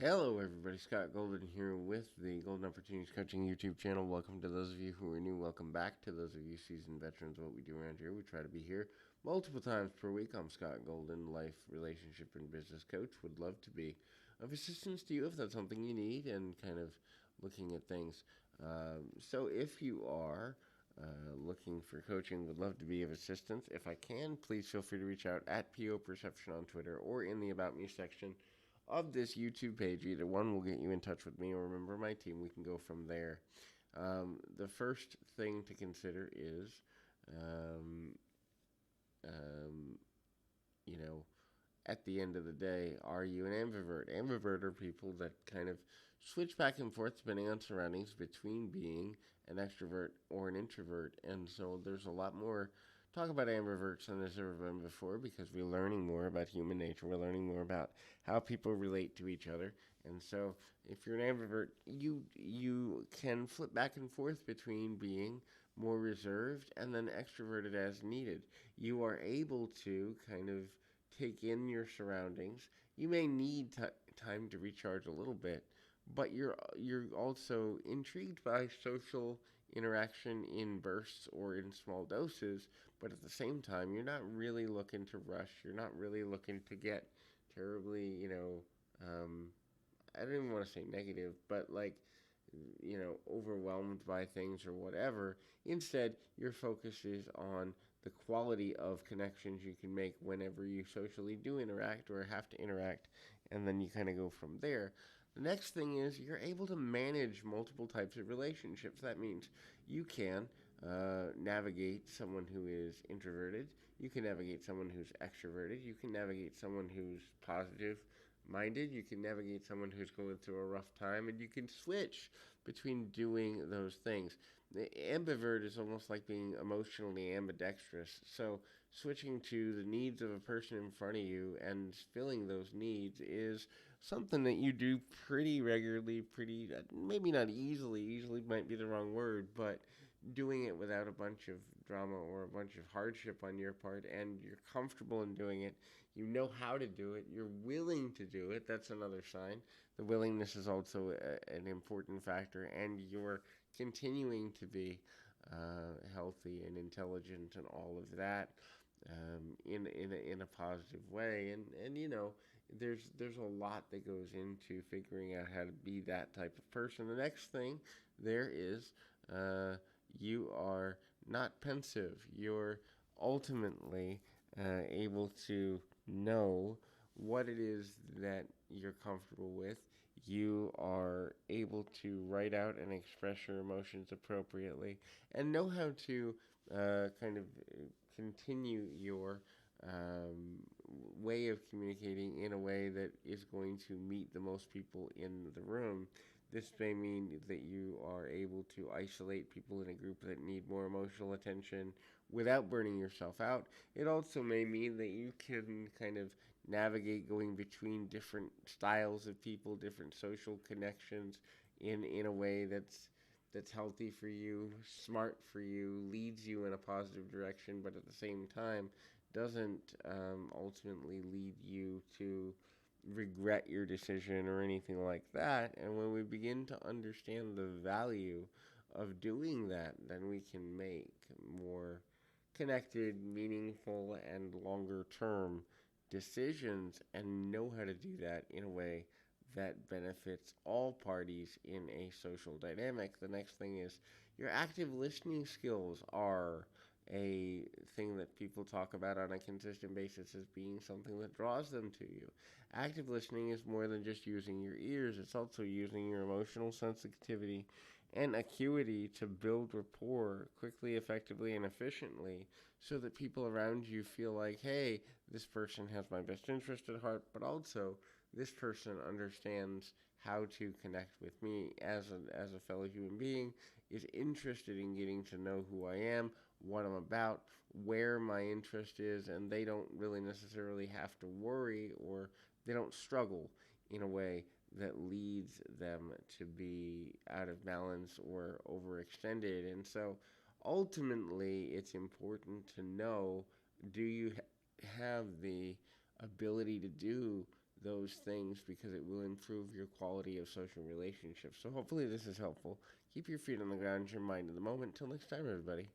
Hello, everybody. Scott Golden here with the Golden Opportunities Coaching YouTube channel. Welcome to those of you who are new. Welcome back to those of you seasoned veterans. What we do around here, we try to be here multiple times per week. I'm Scott Golden, life, relationship, and business coach. Would love to be of assistance to you if that's something you need and kind of looking at things. So if you are looking for coaching, would love to be of assistance. If I can, please feel free to reach out at PO Perception on Twitter or in the About Me section of this YouTube page. Either one will get you in touch with me or a member of my team. We can go from there. The first thing to consider is, um, um, you know, at the end of the day, are you an ambivert? Ambivert are people that kind of switch back and forth depending on surroundings between being an extrovert or an introvert. And so there's a lot more talk about ambiverts than there's ever been before because we're learning more about human nature. We're learning more about how people relate to each other. And so if you're an ambivert, you can flip back and forth between being more reserved and then extroverted as needed. You are able to kind of take in your surroundings. You may need time to recharge a little bit, but you're also intrigued by social interaction in bursts or in small doses. But at the same time, you're not really looking to rush. You're not really looking to get terribly, I don't even want to say negative, but like, overwhelmed by things or whatever. Instead, your focus is on the quality of connections you can make whenever you socially do interact or have to interact, and then you kind of go from there. The next thing is you're able to manage multiple types of relationships. That means you can navigate someone who is introverted, you can navigate someone who's extroverted, you can navigate someone who's positive minded, you can navigate someone who's going through a rough time, and you can switch between doing those things. The ambivert is almost like being emotionally ambidextrous. So, switching to the needs of a person in front of you and filling those needs is something that you do pretty regularly, pretty, maybe not easily might be the wrong word, but doing it without a bunch of drama or a bunch of hardship on your part, and you're comfortable in doing it. You know how to do it. You're willing to do it. That's another sign. The willingness is also an important factor, and you're continuing to be healthy and intelligent and all of that in a positive way. And there's a lot that goes into figuring out how to be that type of person. The next thing there is you are not pensive. You're ultimately able to know what it is that you're comfortable with. You are able to write out and express your emotions appropriately and know how to kind of continue your um, way of communicating in a way that is going to meet the most people in the room. This may mean that you are able to isolate people in a group that need more emotional attention without burning yourself out. It also may mean that you can kind of navigate going between different styles of people, different social connections in a way that's healthy for you, smart for you, leads you in a positive direction, but at the same time doesn't ultimately lead you to regret your decision or anything like that. And when we begin to understand the value of doing that, then we can make more connected, meaningful, and longer term decisions and know how to do that in a way that benefits all parties in a social dynamic. The next thing is your active listening skills are a thing that people talk about on a consistent basis as being something that draws them to you. Active listening is more than just using your ears, it's also using your emotional sensitivity and acuity to build rapport quickly, effectively, and efficiently so that people around you feel like, hey, this person has my best interest at heart, but also this person understands how to connect with me as a fellow human being, is interested in getting to know who I am, what I'm about, where my interest is, and they don't really necessarily have to worry or they don't struggle in a way that leads them to be out of balance or overextended. And so ultimately, it's important to know, do you have the ability to do those things because it will improve your quality of social relationships. So hopefully this is helpful. Keep your feet on the ground, your mind in the moment. Till next time, everybody.